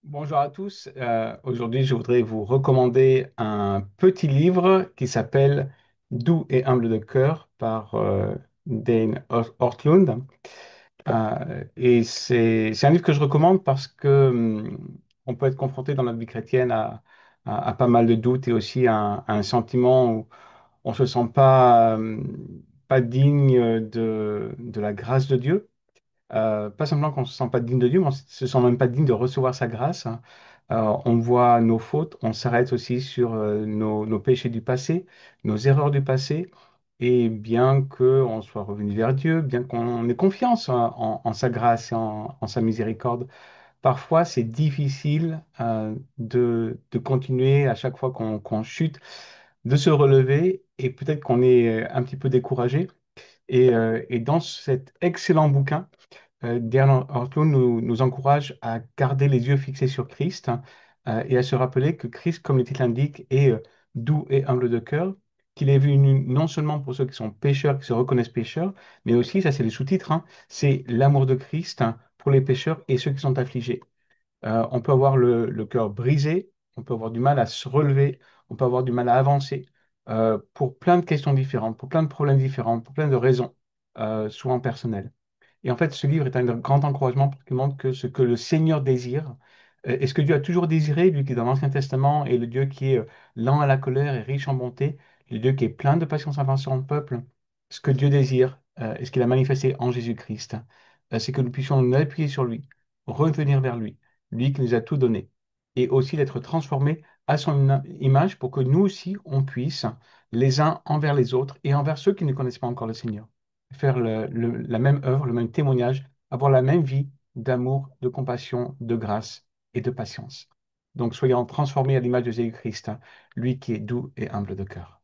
Bonjour à tous. Aujourd'hui, je voudrais vous recommander un petit livre qui s'appelle Doux et humble de cœur par Dane Ortlund. Et c'est un livre que je recommande parce que on peut être confronté dans notre vie chrétienne à pas mal de doutes et aussi à un sentiment où on se sent pas digne de la grâce de Dieu. Pas simplement qu'on ne se sent pas digne de Dieu, mais on ne se sent même pas digne de recevoir sa grâce. On voit nos fautes, on s'arrête aussi sur nos péchés du passé, nos erreurs du passé. Et bien qu'on soit revenu vers Dieu, bien qu'on ait confiance en sa grâce et en sa miséricorde, parfois c'est difficile de continuer à chaque fois qu'on chute, de se relever et peut-être qu'on est un petit peu découragé. Et dans cet excellent bouquin, Diane Ortlund nous encourage à garder les yeux fixés sur Christ, et à se rappeler que Christ, comme le titre l'indique, est doux et humble de cœur, qu'il est venu non seulement pour ceux qui sont pécheurs, qui se reconnaissent pécheurs, mais aussi, ça c'est les sous-titres, hein, c'est l'amour de Christ, hein, pour les pécheurs et ceux qui sont affligés. On peut avoir le cœur brisé, on peut avoir du mal à se relever, on peut avoir du mal à avancer, pour plein de questions différentes, pour plein de problèmes différents, pour plein de raisons, souvent personnelles. Et en fait, ce livre est un grand encouragement parce qu'il montre que ce que le Seigneur désire, et ce que Dieu a toujours désiré, lui qui est dans l'Ancien Testament, est le Dieu qui est lent à la colère et riche en bonté, le Dieu qui est plein de patience envers son peuple. Ce que Dieu désire, et ce qu'il a manifesté en Jésus-Christ, c'est que nous puissions nous appuyer sur lui, revenir vers lui, lui qui nous a tout donné, et aussi d'être transformés à son image pour que nous aussi, on puisse, les uns envers les autres et envers ceux qui ne connaissent pas encore le Seigneur, faire la même œuvre, le même témoignage, avoir la même vie d'amour, de compassion, de grâce et de patience. Donc soyons transformés à l'image de Jésus-Christ, hein, lui qui est doux et humble de cœur.